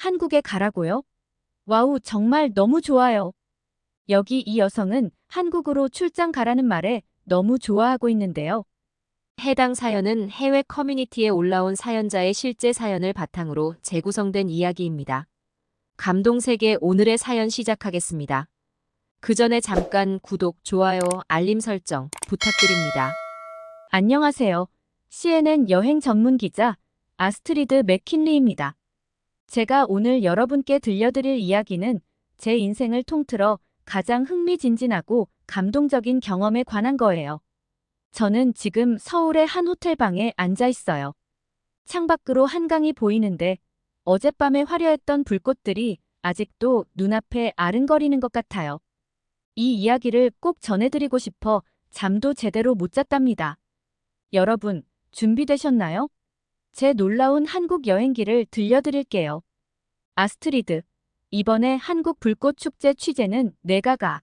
한국에 가라고요? 와우, 정말 너무 좋아요. 여기 이 여성은 한국으로 출장 가라는 말에 너무 좋아하고 있는데요. 해당 사연은 해외 커뮤니티에 올라온 사연자의 실제 사연을 바탕으로 재구성된 이야기입니다. 감동세계 오늘의 사연 시작하겠습니다. 그 전에 잠깐 구독, 좋아요, 알림 설정 부탁드립니다. 안녕하세요. CNN 여행 전문 기자 아스트리드 맥킨리입니다. 제가 오늘 여러분께 들려드릴 이야기는 제 인생을 통틀어 가장 흥미진진하고 감동적인 경험에 관한 거예요. 저는 지금 서울의 한 호텔방에 앉아 있어요. 창밖으로 한강이 보이는데 어젯밤에 화려했던 불꽃들이 아직도 눈앞에 아른거리는 것 같아요. 이 이야기를 꼭 전해드리고 싶어 잠도 제대로 못 잤답니다. 여러분, 준비되셨나요? 제 놀라운 한국 여행기를 들려드릴게요. 아스트리드, 이번에 한국 불꽃 축제 취재는 내가 가.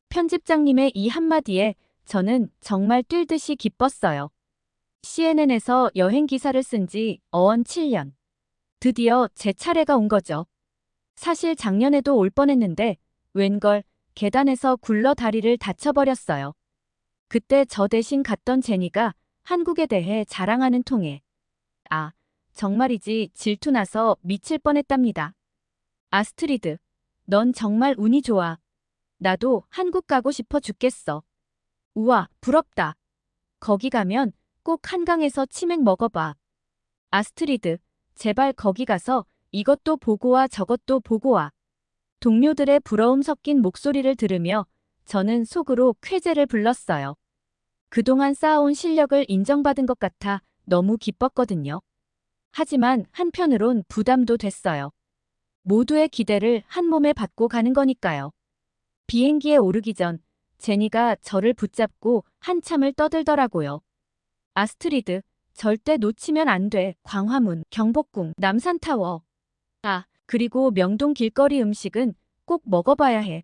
편집장님의 이 한마디에 저는 정말 뛸 듯이 기뻤어요. CNN에서 여행 기사를 쓴 지 어언 7년. 드디어 제 차례가 온 거죠. 사실 작년에도 올 뻔했는데 웬걸 계단에서 굴러 다리를 다쳐버렸어요. 그때 저 대신 갔던 제니가 한국에 대해 자랑하는 통에 아, 정말이지 질투나서 미칠 뻔했답니다. 아스트리드, 넌 정말 운이 좋아. 나도 한국 가고 싶어 죽겠어. 우와, 부럽다. 거기 가면 꼭 한강에서 치맥 먹어봐. 아스트리드, 제발 거기 가서 이것도 보고 와 저것도 보고 와. 동료들의 부러움 섞인 목소리를 들으며 저는 속으로 쾌재를 불렀어요. 그동안 쌓아온 실력을 인정받은 것 같아 너무 기뻤거든요. 하지만 한편으론 부담도 됐어요. 모두의 기대를 한 몸에 받고 가는 거니까요. 비행기에 오르기 전 제니가 저를 붙잡고 한참을 떠들더라고요. 아스트리드, 절대 놓치면 안 돼. 광화문, 경복궁, 남산타워. 아, 그리고 명동 길거리 음식은 꼭 먹어봐야 해.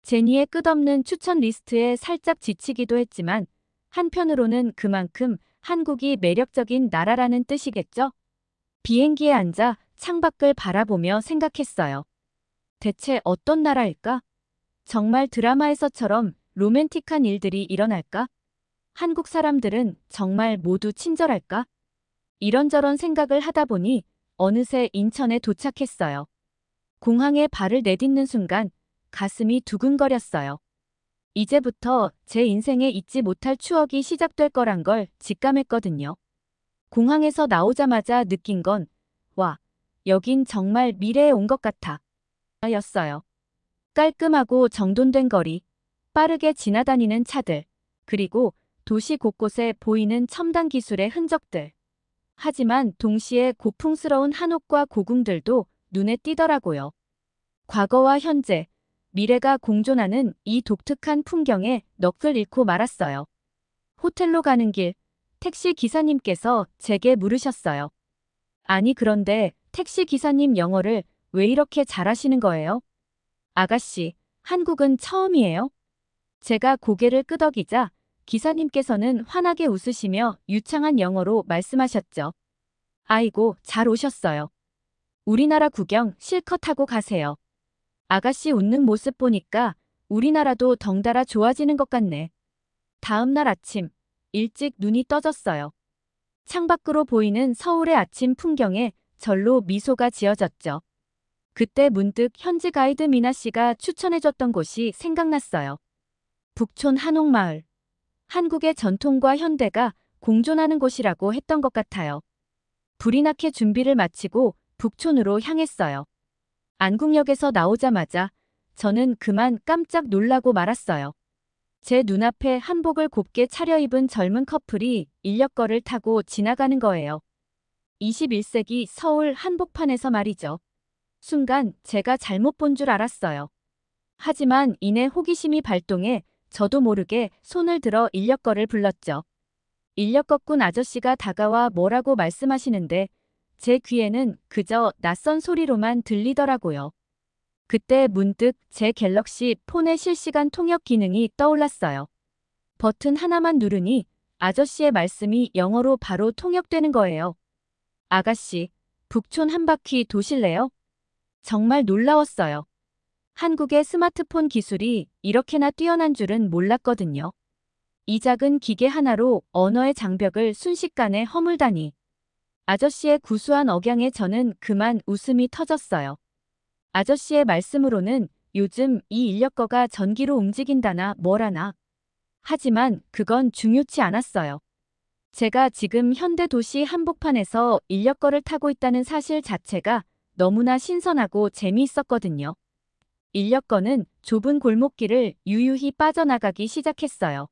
제니의 끝없는 추천 리스트에 살짝 지치기도 했지만 한편으로는 그만큼 한국이 매력적인 나라라는 뜻이겠죠? 비행기에 앉아 창밖을 바라보며 생각했어요. 대체 어떤 나라일까? 정말 드라마에서처럼 로맨틱한 일들이 일어날까? 한국 사람들은 정말 모두 친절할까? 이런저런 생각을 하다 보니 어느새 인천에 도착했어요. 공항에 발을 내딛는 순간 가슴이 두근거렸어요. 이제부터 제 인생에 잊지 못할 추억이 시작될 거란 걸 직감했거든요. 공항에서 나오자마자 느낀 건, 와, 여긴 정말 미래에 온 것 같아. 였어요. 깔끔하고 정돈된 거리, 빠르게 지나다니는 차들, 그리고 도시 곳곳에 보이는 첨단 기술의 흔적들. 하지만 동시에 고풍스러운 한옥과 고궁들도 눈에 띄더라고요. 과거와 현재, 미래가 공존하는 이 독특한 풍경에 넋을 잃고 말았어요. 호텔로 가는 길, 택시 기사님께서 제게 물으셨어요. 아니 그런데 택시 기사님 영어를 왜 이렇게 잘하시는 거예요? 아가씨, 한국은 처음이에요? 제가 고개를 끄덕이자 기사님께서는 환하게 웃으시며 유창한 영어로 말씀하셨죠. 아이고, 잘 오셨어요. 우리나라 구경 실컷 하고 가세요. 아가씨 웃는 모습 보니까 우리나라도 덩달아 좋아지는 것 같네. 다음 날 아침, 일찍 눈이 떠졌어요. 창밖으로 보이는 서울의 아침 풍경에 절로 미소가 지어졌죠. 그때 문득 현지 가이드 미나 씨가 추천해줬던 곳이 생각났어요. 북촌 한옥마을. 한국의 전통과 현대가 공존하는 곳이라고 했던 것 같아요. 불이 나게 준비를 마치고 북촌으로 향했어요. 안국역에서 나오자마자 저는 그만 깜짝 놀라고 말았어요. 제 눈앞에 한복을 곱게 차려입은 젊은 커플이 인력거를 타고 지나가는 거예요. 21세기 서울 한복판에서 말이죠. 순간 제가 잘못 본 줄 알았어요. 하지만 이내 호기심이 발동해 저도 모르게 손을 들어 인력거를 불렀죠. 인력거꾼 아저씨가 다가와 뭐라고 말씀하시는데 제 귀에는 그저 낯선 소리로만 들리더라고요. 그때 문득 제 갤럭시 폰의 실시간 통역 기능이 떠올랐어요. 버튼 하나만 누르니 아저씨의 말씀이 영어로 바로 통역되는 거예요. 아가씨, 북촌 한 바퀴 도실래요? 정말 놀라웠어요. 한국의 스마트폰 기술이 이렇게나 뛰어난 줄은 몰랐거든요. 이 작은 기계 하나로 언어의 장벽을 순식간에 허물다니. 아저씨의 구수한 억양에 저는 그만 웃음이 터졌어요. 아저씨의 말씀으로는 요즘 이 인력거가 전기로 움직인다나 뭐라나. 하지만 그건 중요치 않았어요. 제가 지금 현대 도시 한복판에서 인력거를 타고 있다는 사실 자체가 너무나 신선하고 재미있었거든요. 인력거는 좁은 골목길을 유유히 빠져나가기 시작했어요.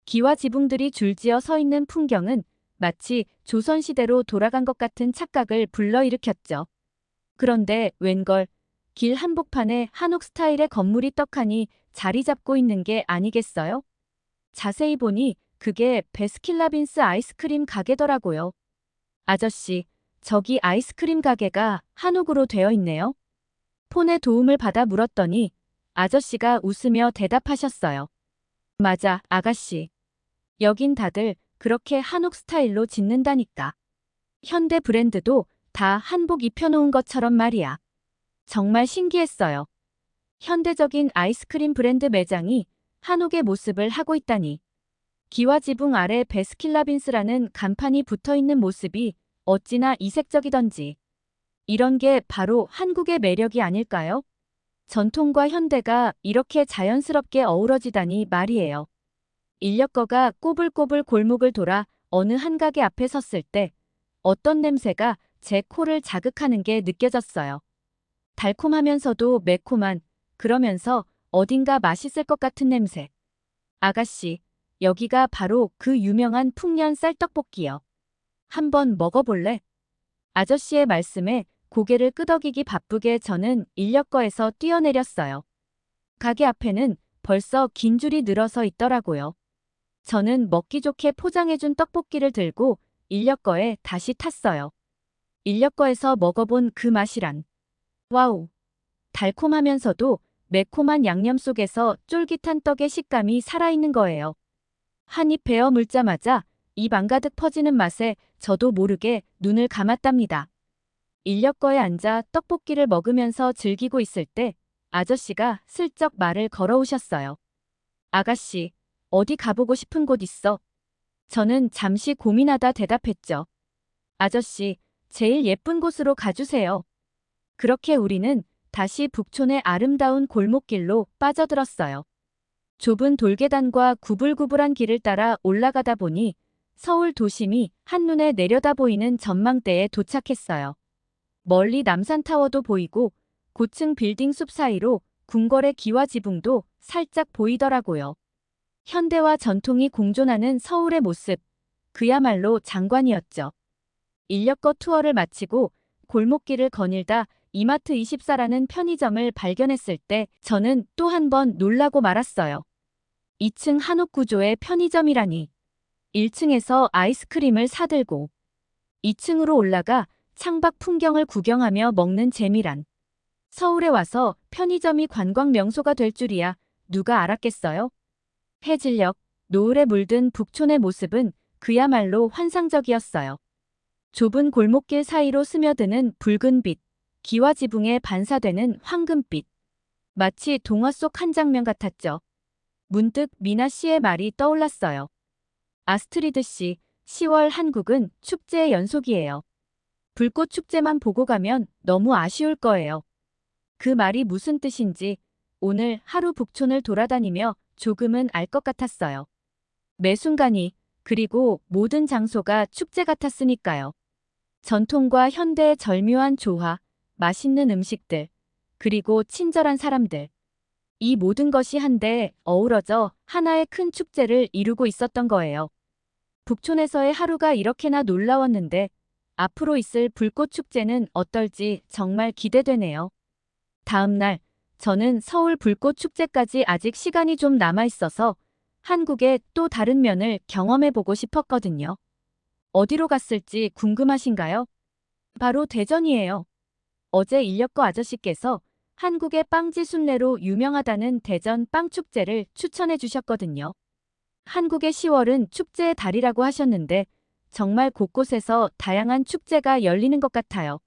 기와 지붕들이 줄지어 서 있는 풍경은 마치 조선시대로 돌아간 것 같은 착각을 불러일으켰죠. 그런데 웬걸, 길 한복판에 한옥 스타일의 건물이 떡하니 자리 잡고 있는 게 아니겠어요? 자세히 보니 그게 베스킨라빈스 아이스크림 가게더라고요. 아저씨, 저기 아이스크림 가게가 한옥으로 되어 있네요. 폰의 도움을 받아 물었더니 아저씨가 웃으며 대답하셨어요. 맞아, 아가씨. 여긴 다들 그렇게 한옥 스타일로 짓는다니까. 현대 브랜드도 다 한복 입혀놓은 것처럼 말이야. 정말 신기했어요. 현대적인 아이스크림 브랜드 매장이 한옥의 모습을 하고 있다니. 기와 지붕 아래 베스킨라빈스라는 간판이 붙어있는 모습이 어찌나 이색적이던지. 이런 게 바로 한국의 매력이 아닐까요? 전통과 현대가 이렇게 자연스럽게 어우러지다니 말이에요. 인력거가 꼬불꼬불 골목을 돌아 어느 한 가게 앞에 섰을 때 어떤 냄새가 제 코를 자극하는 게 느껴졌어요. 달콤하면서도 매콤한, 그러면서 어딘가 맛있을 것 같은 냄새. 아가씨, 여기가 바로 그 유명한 풍년 쌀떡볶이요. 한번 먹어볼래? 아저씨의 말씀에 고개를 끄덕이기 바쁘게 저는 인력거에서 뛰어내렸어요. 가게 앞에는 벌써 긴 줄이 늘어서 있더라고요. 저는 먹기 좋게 포장해준 떡볶이를 들고 인력거에 다시 탔어요. 인력거에서 먹어본 그 맛이란. 와우! 달콤하면서도 매콤한 양념 속에서 쫄깃한 떡의 식감이 살아있는 거예요. 한 입 베어 물자마자 입 안가득 퍼지는 맛에 저도 모르게 눈을 감았답니다. 인력거에 앉아 떡볶이를 먹으면서 즐기고 있을 때 아저씨가 슬쩍 말을 걸어오셨어요. 아가씨, 어디 가보고 싶은 곳 있어? 저는 잠시 고민하다 대답했죠. 아저씨, 제일 예쁜 곳으로 가주세요. 그렇게 우리는 다시 북촌의 아름다운 골목길로 빠져들었어요. 좁은 돌계단과 구불구불한 길을 따라 올라가다 보니 서울 도심이 한눈에 내려다 보이는 전망대에 도착했어요. 멀리 남산타워도 보이고 고층 빌딩 숲 사이로 궁궐의 기와 지붕도 살짝 보이더라고요. 현대와 전통이 공존하는 서울의 모습, 그야말로 장관이었죠. 인력거 투어를 마치고 골목길을 거닐다 이마트24라는 편의점을 발견했을 때 저는 또 한 번 놀라고 말았어요. 2층 한옥 구조의 편의점이라니. 1층에서 아이스크림을 사들고 2층으로 올라가 창밖 풍경을 구경하며 먹는 재미란. 서울에 와서 편의점이 관광 명소가 될 줄이야 누가 알았겠어요? 해질녘, 노을에 물든 북촌의 모습은 그야말로 환상적이었어요. 좁은 골목길 사이로 스며드는 붉은 빛, 기와 지붕에 반사되는 황금빛. 마치 동화 속 한 장면 같았죠. 문득 미나 씨의 말이 떠올랐어요. 아스트리드 씨, 10월 한국은 축제의 연속이에요. 불꽃 축제만 보고 가면 너무 아쉬울 거예요. 그 말이 무슨 뜻인지 오늘 하루 북촌을 돌아다니며 조금은 알 것 같았어요. 매 순간이, 그리고 모든 장소가 축제 같았으니까요. 전통과 현대의 절묘한 조화, 맛있는 음식들, 그리고 친절한 사람들. 이 모든 것이 한데 어우러져 하나의 큰 축제를 이루고 있었던 거예요. 북촌에서의 하루가 이렇게나 놀라웠는데 앞으로 있을 불꽃 축제는 어떨지 정말 기대되네요. 다음 날, 저는 서울 불꽃 축제까지 아직 시간이 좀 남아 있어서 한국의 또 다른 면을 경험해보고 싶었거든요. 어디로 갔을지 궁금하신가요? 바로 대전이에요. 어제 인력거 아저씨께서 한국의 빵지 순례로 유명하다는 대전 빵축제를 추천해 주셨거든요. 한국의 10월은 축제의 달이라고 하셨는데 정말 곳곳에서 다양한 축제가 열리는 것 같아요.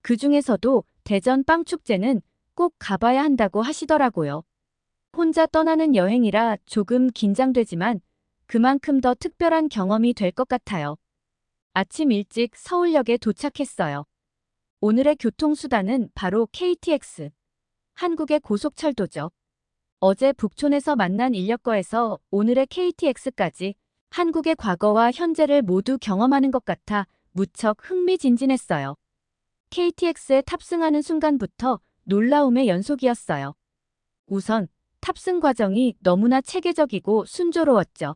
그 중에서도 대전 빵축제는 꼭 가봐야 한다고 하시더라고요. 혼자 떠나는 여행이라 조금 긴장되지만 그만큼 더 특별한 경험이 될 것 같아요. 아침 일찍 서울역에 도착했어요. 오늘의 교통수단은 바로 KTX, 한국의 고속철도죠. 어제 북촌에서 만난 인력거에서 오늘의 KTX까지 한국의 과거와 현재를 모두 경험하는 것 같아 무척 흥미진진했어요. KTX에 탑승하는 순간부터 놀라움의 연속이었어요. 우선 탑승 과정이 너무나 체계적이고 순조로웠죠.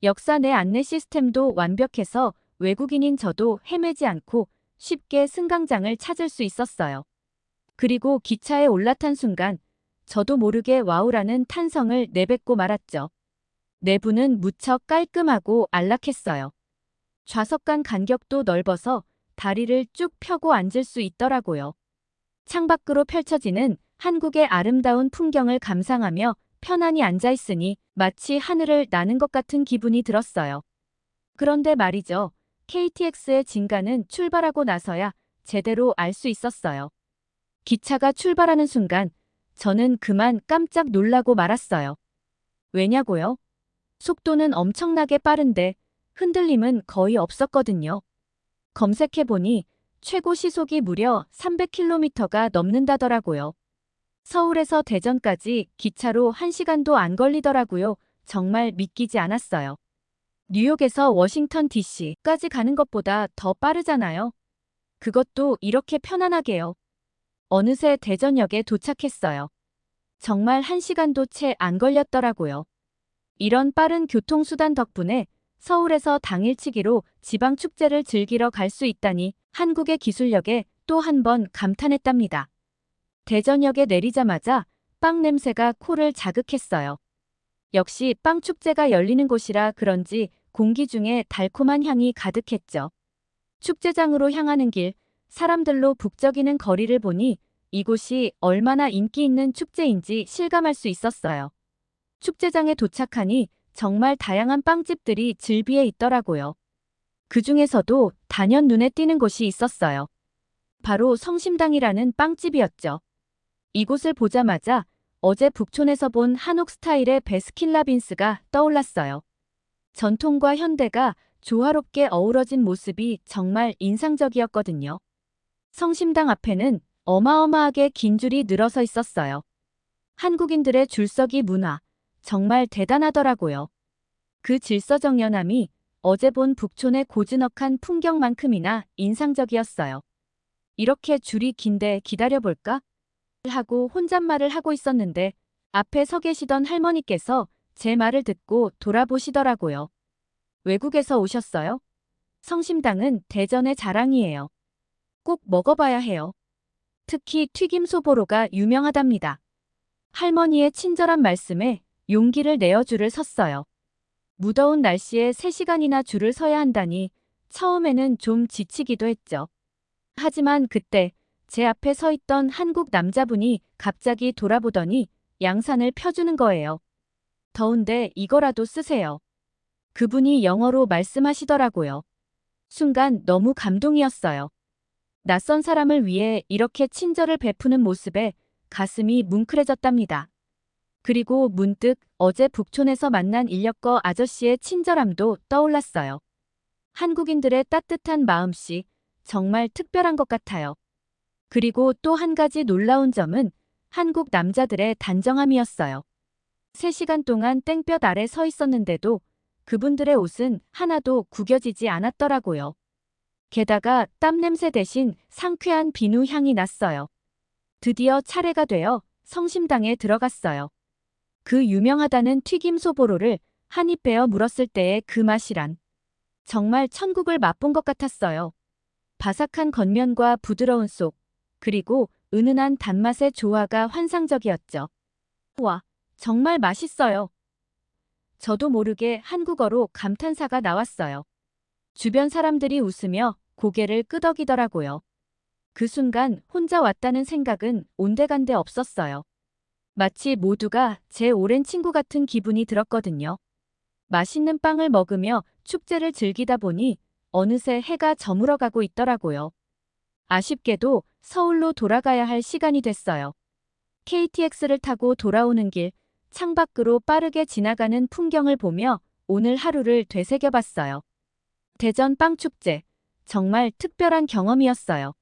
역사 내 안내 시스템도 완벽해서 외국인인 저도 헤매지 않고 쉽게 승강장을 찾을 수 있었어요. 그리고 기차에 올라탄 순간 저도 모르게 와우라는 탄성을 내뱉고 말았죠. 내부는 무척 깔끔하고 안락했어요. 좌석 간 간격도 넓어서 다리를 쭉 펴고 앉을 수 있더라고요. 창밖으로 펼쳐지는 한국의 아름다운 풍경을 감상하며 편안히 앉아 있으니 마치 하늘을 나는 것 같은 기분이 들었어요. 그런데 말이죠. KTX의 진가는 출발하고 나서야 제대로 알 수 있었어요. 기차가 출발하는 순간 저는 그만 깜짝 놀라고 말았어요. 왜냐고요? 속도는 엄청나게 빠른데 흔들림은 거의 없었거든요. 검색해보니 최고 시속이 무려 300km가 넘는다더라고요. 서울에서 대전까지 기차로 1시간도 안 걸리더라고요. 정말 믿기지 않았어요. 뉴욕에서 워싱턴 DC까지 가는 것보다 더 빠르잖아요. 그것도 이렇게 편안하게요. 어느새 대전역에 도착했어요. 정말 1시간도 채 안 걸렸더라고요. 이런 빠른 교통수단 덕분에 서울에서 당일치기로 지방축제를 즐기러 갈 수 있다니 한국의 기술력에 또 한 번 감탄했답니다. 대전역에 내리자마자 빵 냄새가 코를 자극했어요. 역시 빵축제가 열리는 곳이라 그런지 공기 중에 달콤한 향이 가득했죠. 축제장으로 향하는 길, 사람들로 북적이는 거리를 보니 이곳이 얼마나 인기 있는 축제인지 실감할 수 있었어요. 축제장에 도착하니 정말 다양한 빵집들이 즐비해 있더라고요. 그 중에서도 단연 눈에 띄는 곳이 있었어요. 바로 성심당이라는 빵집이었죠. 이곳을 보자마자 어제 북촌에서 본 한옥 스타일의 베스킨라빈스가 떠올랐어요. 전통과 현대가 조화롭게 어우러진 모습이 정말 인상적이었거든요. 성심당 앞에는 어마어마하게 긴 줄이 늘어서 있었어요. 한국인들의 줄서기 문화, 정말 대단하더라고요. 그 질서정연함이 어제 본 북촌의 고즈넉한 풍경만큼이나 인상적이었어요. 이렇게 줄이 긴데 기다려볼까? 하고 혼잣말을 하고 있었는데 앞에 서 계시던 할머니께서 제 말을 듣고 돌아보시더라고요. 외국에서 오셨어요? 성심당은 대전의 자랑이에요. 꼭 먹어봐야 해요. 특히 튀김 소보로가 유명하답니다. 할머니의 친절한 말씀에 용기를 내어 줄을 섰어요. 무더운 날씨에 3시간이나 줄을 서야 한다니 처음에는 좀 지치기도 했죠. 하지만 그때 제 앞에 서 있던 한국 남자분이 갑자기 돌아보더니 양산을 펴주는 거예요. 더운데 이거라도 쓰세요. 그분이 영어로 말씀하시더라고요. 순간 너무 감동이었어요. 낯선 사람을 위해 이렇게 친절을 베푸는 모습에 가슴이 뭉클해졌답니다. 그리고 문득 어제 북촌에서 만난 인력거 아저씨의 친절함도 떠올랐어요. 한국인들의 따뜻한 마음씨, 정말 특별한 것 같아요. 그리고 또 한 가지 놀라운 점은 한국 남자들의 단정함이었어요. 3시간 동안 땡볕 아래 서 있었는데도 그분들의 옷은 하나도 구겨지지 않았더라고요. 게다가 땀 냄새 대신 상쾌한 비누 향이 났어요. 드디어 차례가 되어 성심당에 들어갔어요. 그 유명하다는 튀김 소보로를 한 입 베어 물었을 때의 그 맛이란 정말 천국을 맛본 것 같았어요. 바삭한 겉면과 부드러운 속, 그리고 은은한 단맛의 조화가 환상적이었죠. 와, 정말 맛있어요. 저도 모르게 한국어로 감탄사가 나왔어요. 주변 사람들이 웃으며 고개를 끄덕이더라고요. 그 순간 혼자 왔다는 생각은 온데간데 없었어요. 마치 모두가 제 오랜 친구 같은 기분이 들었거든요. 맛있는 빵을 먹으며 축제를 즐기다 보니 어느새 해가 저물어가고 있더라고요. 아쉽게도 서울로 돌아가야 할 시간이 됐어요. KTX를 타고 돌아오는 길, 창밖으로 빠르게 지나가는 풍경을 보며 오늘 하루를 되새겨봤어요. 대전 빵축제, 정말 특별한 경험이었어요.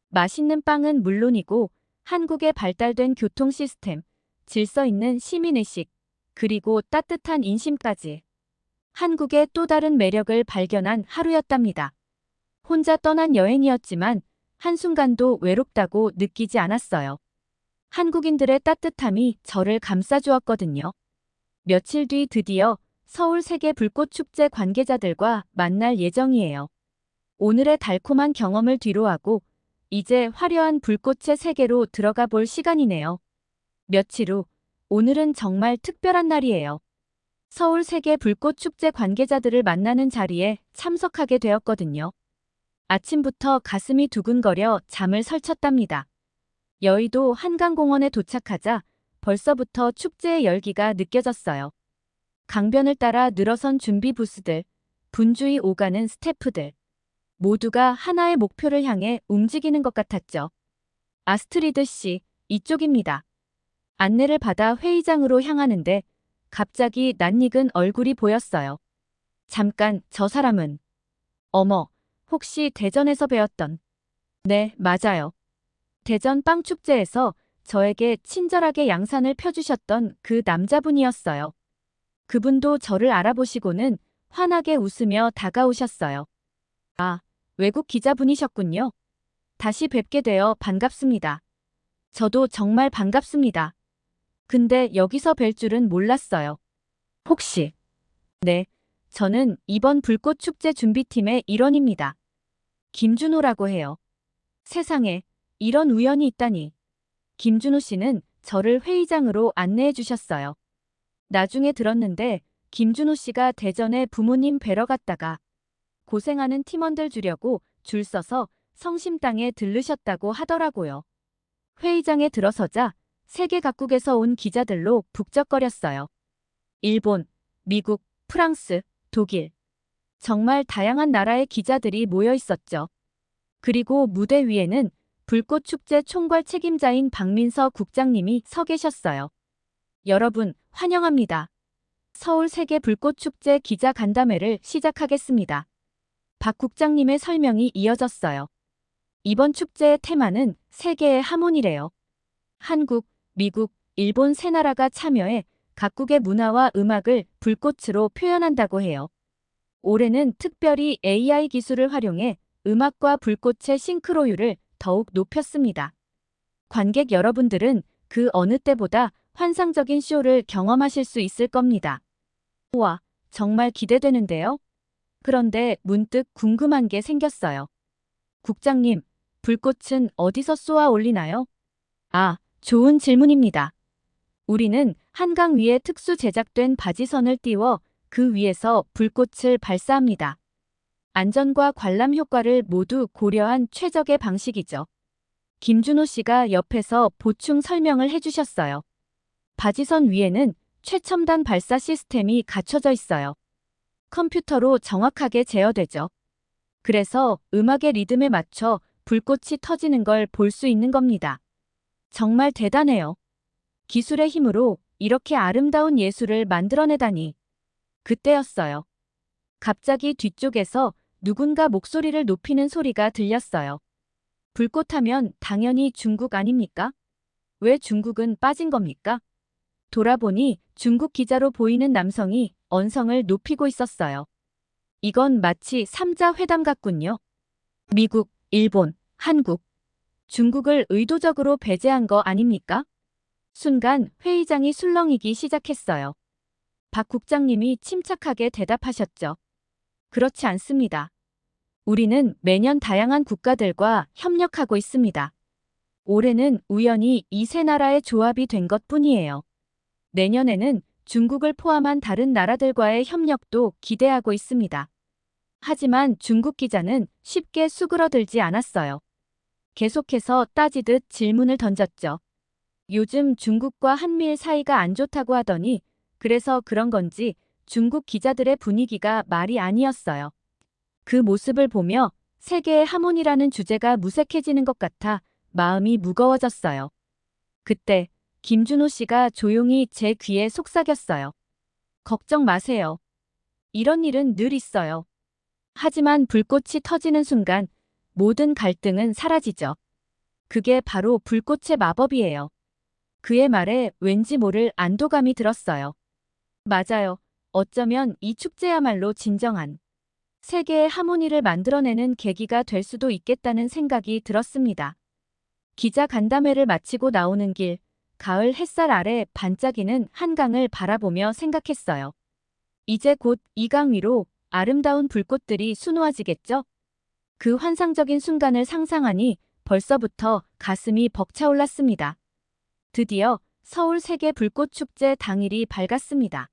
맛있는 빵은 물론이고 한국의 발달된 교통 시스템, 질서 있는 시민의식, 그리고 따뜻한 인심까지. 한국의 또 다른 매력을 발견한 하루였답니다. 혼자 떠난 여행이었지만 한순간도 외롭다고 느끼지 않았어요. 한국인들의 따뜻함이 저를 감싸주었거든요. 며칠 뒤 드디어 서울 세계 불꽃축제 관계자들과 만날 예정이에요. 오늘의 달콤한 경험을 뒤로하고 이제 화려한 불꽃의 세계로 들어가 볼 시간이네요. 며칠 후, 오늘은 정말 특별한 날이에요. 서울 세계 불꽃축제 관계자들을 만나는 자리에 참석하게 되었거든요. 아침부터 가슴이 두근거려 잠을 설쳤답니다. 여의도 한강공원에 도착하자 벌써부터 축제의 열기가 느껴졌어요. 강변을 따라 늘어선 준비 부스들, 분주히 오가는 스태프들. 모두가 하나의 목표를 향해 움직이는 것 같았죠. 아스트리드 씨, 이쪽입니다. 안내를 받아 회의장으로 향하는데 갑자기 낯익은 얼굴이 보였어요. 잠깐, 저 사람은. 어머, 혹시 대전에서 배웠던. 네, 맞아요. 대전 빵축제에서 저에게 친절하게 양산을 펴주셨던 그 남자분이었어요. 그분도 저를 알아보시고는 환하게 웃으며 다가오셨어요. 아, 외국 기자분이셨군요. 다시 뵙게 되어 반갑습니다. 저도 정말 반갑습니다. 근데 여기서 뵐 줄은 몰랐어요. 혹시? 네, 저는 이번 불꽃축제 준비팀의 일원입니다. 김준호라고 해요. 세상에, 이런 우연이 있다니. 김준호 씨는 저를 회의장으로 안내해 주셨어요. 나중에 들었는데 김준호 씨가 대전에 부모님 뵈러 갔다가 고생하는 팀원들 주려고 줄 서서 성심당에 들르셨다고 하더라고요. 회의장에 들어서자 세계 각국에서 온 기자들로 북적거렸어요. 일본, 미국, 프랑스, 독일. 정말 다양한 나라의 기자들이 모여 있었죠. 그리고 무대 위에는 불꽃축제 총괄 책임자인 박민서 국장님이 서 계셨어요. 여러분, 환영합니다. 서울 세계 불꽃축제 기자 간담회를 시작하겠습니다. 박 국장님의 설명이 이어졌어요. 이번 축제의 테마는 세계의 하모니래요. 한국, 미국, 일본 세 나라가 참여해 각국의 문화와 음악을 불꽃으로 표현한다고 해요. 올해는 특별히 AI 기술을 활용해 음악과 불꽃의 싱크로율을 더욱 높였습니다. 관객 여러분들은 그 어느 때보다 환상적인 쇼를 경험하실 수 있을 겁니다. 우와, 정말 기대되는데요? 그런데 문득 궁금한 게 생겼어요. 국장님, 불꽃은 어디서 쏘아 올리나요? 아, 좋은 질문입니다. 우리는 한강 위에 특수 제작된 바지선을 띄워 그 위에서 불꽃을 발사합니다. 안전과 관람 효과를 모두 고려한 최적의 방식이죠. 김준호 씨가 옆에서 보충 설명을 해주셨어요. 바지선 위에는 최첨단 발사 시스템이 갖춰져 있어요. 컴퓨터로 정확하게 제어되죠. 그래서 음악의 리듬에 맞춰 불꽃이 터지는 걸 볼 수 있는 겁니다. 정말 대단해요. 기술의 힘으로 이렇게 아름다운 예술을 만들어내다니. 그때였어요. 갑자기 뒤쪽에서 누군가 목소리를 높이는 소리가 들렸어요. 불꽃하면 당연히 중국 아닙니까? 왜 중국은 빠진 겁니까? 돌아보니 중국 기자로 보이는 남성이 언성을 높이고 있었어요. 이건 마치 3자 회담 같군요. 미국, 일본, 한국. 중국을 의도적으로 배제한 거 아닙니까? 순간 회의장이 술렁이기 시작했어요. 박 국장님이 침착하게 대답하셨죠. 그렇지 않습니다. 우리는 매년 다양한 국가들과 협력하고 있습니다. 올해는 우연히 이 세 나라의 조합이 된 것뿐이에요. 내년에는 중국을 포함한 다른 나라들과의 협력도 기대하고 있습니다. 하지만 중국 기자는 쉽게 수그러들지 않았어요. 계속해서 따지듯 질문을 던졌죠. 요즘 중국과 한미일 사이가 안 좋다고 하더니 그래서 그런 건지 중국 기자들의 분위기가 말이 아니었어요. 그 모습을 보며 세계의 하모니라는 주제가 무색해지는 것 같아 마음이 무거워졌어요. 그때 김준호 씨가 조용히 제 귀에 속삭였어요. 걱정 마세요. 이런 일은 늘 있어요. 하지만 불꽃이 터지는 순간 모든 갈등은 사라지죠. 그게 바로 불꽃의 마법이에요. 그의 말에 왠지 모를 안도감이 들었어요. 맞아요. 어쩌면 이 축제야말로 진정한 세계의 하모니를 만들어내는 계기가 될 수도 있겠다는 생각이 들었습니다. 기자 간담회를 마치고 나오는 길, 가을 햇살 아래 반짝이는 한강을 바라보며 생각했어요. 이제 곧 이 강 위로 아름다운 불꽃들이 수놓아지겠죠? 그 환상적인 순간을 상상하니 벌써부터 가슴이 벅차올랐습니다. 드디어 서울 세계 불꽃축제 당일이 밝았습니다.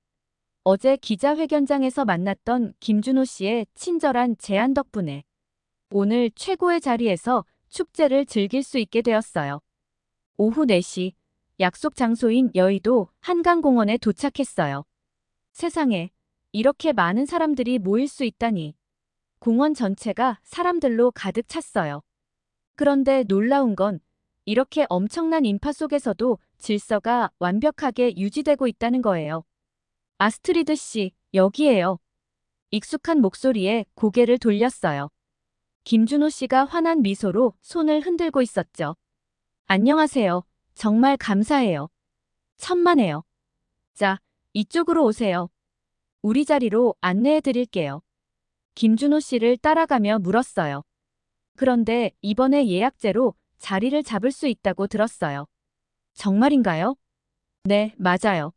어제 기자회견장에서 만났던 김준호 씨의 친절한 제안 덕분에 오늘 최고의 자리에서 축제를 즐길 수 있게 되었어요. 오후 4시 약속 장소인 여의도 한강공원에 도착했어요. 세상에 이렇게 많은 사람들이 모일 수 있다니. 공원 전체가 사람들로 가득 찼어요. 그런데 놀라운 건 이렇게 엄청난 인파 속에서도 질서가 완벽하게 유지되고 있다는 거예요. 아스트리드 씨, 여기에요. 익숙한 목소리에 고개를 돌렸어요. 김준호 씨가 환한 미소로 손을 흔들고 있었죠. 안녕하세요. 정말 감사해요. 천만에요. 자, 이쪽으로 오세요. 우리 자리로 안내해 드릴게요. 김준호 씨를 따라가며 물었어요. 그런데 이번에 예약제로 자리를 잡을 수 있다고 들었어요. 정말인가요? 네, 맞아요.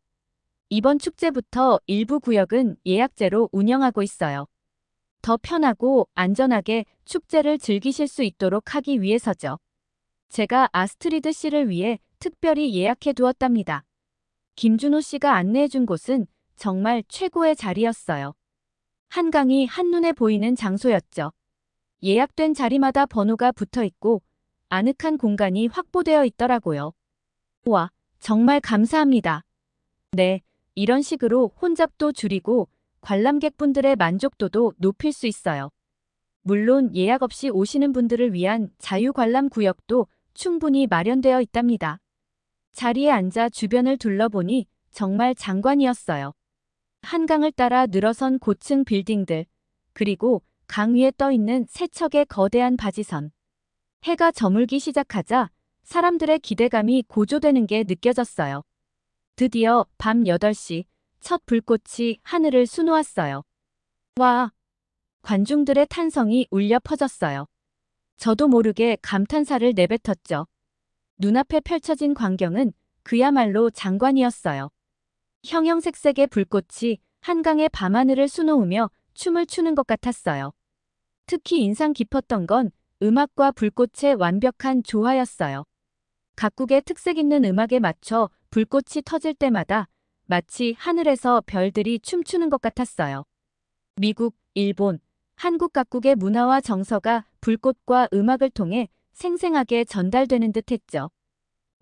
이번 축제부터 일부 구역은 예약제로 운영하고 있어요. 더 편하고 안전하게 축제를 즐기실 수 있도록 하기 위해서죠. 제가 아스트리드 씨를 위해 특별히 예약해 두었답니다. 김준호 씨가 안내해 준 곳은 정말 최고의 자리였어요. 한강이 한눈에 보이는 장소였죠. 예약된 자리마다 번호가 붙어 있고 아늑한 공간이 확보되어 있더라고요. 와, 정말 감사합니다. 네, 이런 식으로 혼잡도 줄이고 관람객분들의 만족도도 높일 수 있어요. 물론 예약 없이 오시는 분들을 위한 자유관람 구역도 충분히 마련되어 있답니다. 자리에 앉아 주변을 둘러보니 정말 장관이었어요. 한강을 따라 늘어선 고층 빌딩들, 그리고 강 위에 떠 있는 세척의 거대한 바지선. 해가 저물기 시작하자 사람들의 기대감이 고조되는 게 느껴졌어요. 드디어 밤 8시 첫 불꽃이 하늘을 수놓았어요. 와! 관중들의 탄성이 울려 퍼졌어요. 저도 모르게 감탄사를 내뱉었죠. 눈앞에 펼쳐진 광경은 그야말로 장관이었어요. 형형색색의 불꽃이 한강의 밤하늘을 수놓으며 춤을 추는 것 같았어요. 특히 인상 깊었던 건 음악과 불꽃의 완벽한 조화였어요. 각국의 특색 있는 음악에 맞춰 불꽃이 터질 때마다 마치 하늘에서 별들이 춤추는 것 같았어요. 미국, 일본, 한국 각국의 문화와 정서가 불꽃과 음악을 통해 생생하게 전달되는 듯 했죠.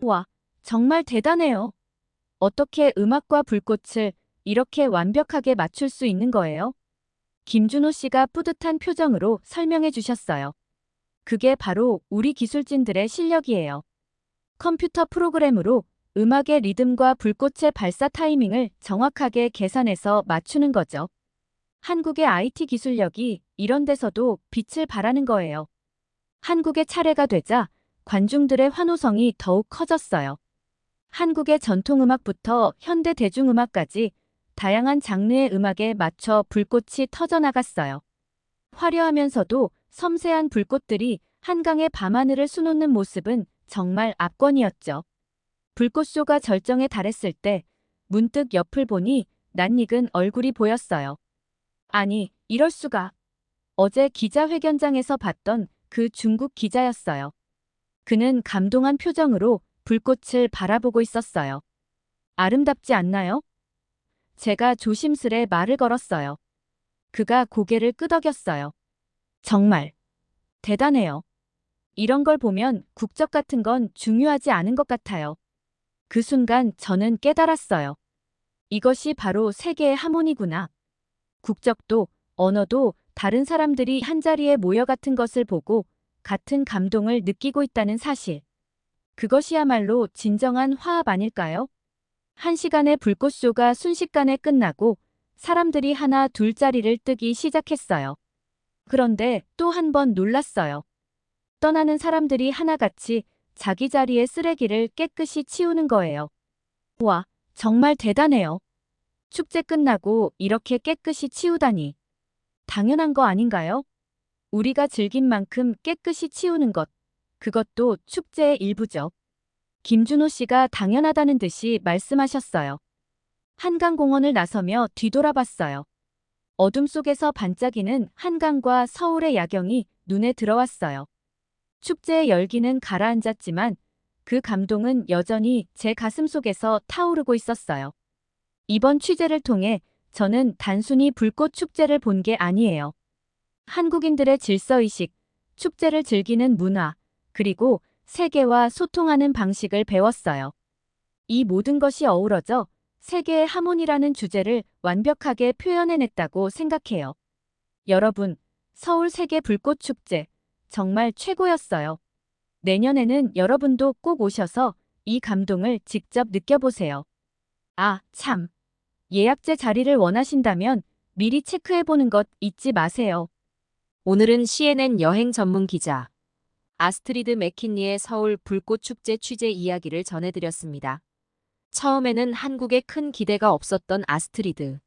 와, 정말 대단해요. 어떻게 음악과 불꽃을 이렇게 완벽하게 맞출 수 있는 거예요? 김준호 씨가 뿌듯한 표정으로 설명해 주셨어요. 그게 바로 우리 기술진들의 실력이에요. 컴퓨터 프로그램으로 음악의 리듬과 불꽃의 발사 타이밍을 정확하게 계산해서 맞추는 거죠. 한국의 IT 기술력이 이런 데서도 빛을 발하는 거예요. 한국의 차례가 되자 관중들의 환호성이 더욱 커졌어요. 한국의 전통음악부터 현대 대중음악까지 다양한 장르의 음악에 맞춰 불꽃이 터져나갔어요. 화려하면서도 섬세한 불꽃들이 한강의 밤하늘을 수놓는 모습은 정말 압권이었죠. 불꽃쇼가 절정에 달했을 때 문득 옆을 보니 낯익은 얼굴이 보였어요. 아니, 이럴 수가. 어제 기자회견장에서 봤던 그 중국 기자였어요. 그는 감동한 표정으로 불꽃을 바라보고 있었어요. 아름답지 않나요? 제가 조심스레 말을 걸었어요. 그가 고개를 끄덕였어요. 정말 대단해요. 이런 걸 보면 국적 같은 건 중요하지 않은 것 같아요. 그 순간 저는 깨달았어요. 이것이 바로 세계의 하모니구나. 국적도 언어도 다른 사람들이 한자리에 모여 같은 것을 보고 같은 감동을 느끼고 있다는 사실. 그것이야말로 진정한 화합 아닐까요? 1시간의 불꽃쇼가 순식간에 끝나고 사람들이 하나 둘자리를 뜨기 시작했어요. 그런데 또 한 번 놀랐어요. 떠나는 사람들이 하나같이 자기 자리의 쓰레기를 깨끗이 치우는 거예요. 와, 정말 대단해요. 축제 끝나고 이렇게 깨끗이 치우다니. 당연한 거 아닌가요? 우리가 즐긴 만큼 깨끗이 치우는 것, 그것도 축제의 일부죠. 김준호 씨가 당연하다는 듯이 말씀하셨어요. 한강공원을 나서며 뒤돌아봤어요. 어둠 속에서 반짝이는 한강과 서울의 야경이 눈에 들어왔어요. 축제의 열기는 가라앉았지만 그 감동은 여전히 제 가슴 속에서 타오르고 있었어요. 이번 취재를 통해 저는 단순히 불꽃 축제를 본 게 아니에요. 한국인들의 질서의식, 축제를 즐기는 문화, 그리고 세계와 소통하는 방식을 배웠어요. 이 모든 것이 어우러져 세계의 하모니라는 주제를 완벽하게 표현해냈다고 생각해요. 여러분, 서울 세계 불꽃 축제 정말 최고였어요. 내년에는 여러분도 꼭 오셔서 이 감동을 직접 느껴보세요. 아, 참. 예약제 자리를 원하신다면 미리 체크해보는 것 잊지 마세요. 오늘은 CNN 여행 전문 기자 아스트리드 맥킨리의 서울 불꽃 축제 취재 이야기를 전해드렸습니다. 처음에는 한국에 큰 기대가 없었던 아스트리드.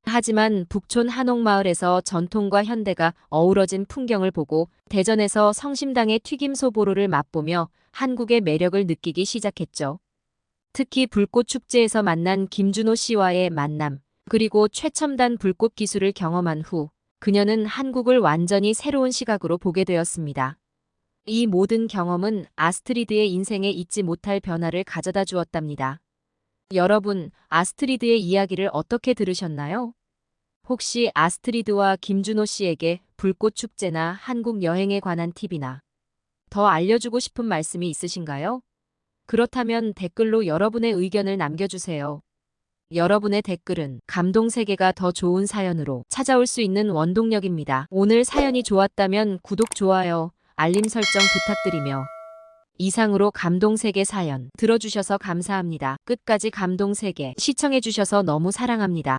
하지만 북촌 한옥마을에서 전통과 현대가 어우러진 풍경을 보고 대전에서 성심당의 튀김소보로를 맛보며 한국의 매력을 느끼기 시작했죠. 특히 불꽃 축제에서 만난 김준호 씨와의 만남, 그리고 최첨단 불꽃 기술을 경험한 후 그녀는 한국을 완전히 새로운 시각으로 보게 되었습니다. 이 모든 경험은 아스트리드의 인생에 잊지 못할 변화를 가져다 주었답니다. 여러분, 아스트리드의 이야기를 어떻게 들으셨나요? 혹시 아스트리드와 김준호 씨에게 불꽃 축제나 한국 여행에 관한 팁이나 더 알려주고 싶은 말씀이 있으신가요? 그렇다면 댓글로 여러분의 의견을 남겨주세요. 여러분의 댓글은 감동 세계가 더 좋은 사연으로 찾아올 수 있는 원동력입니다. 오늘 사연이 좋았다면 구독, 좋아요, 알림 설정 부탁드리며 이상으로 감동세계 사연 들어주셔서 감사합니다. 끝까지 감동세계 시청해주셔서 너무 사랑합니다.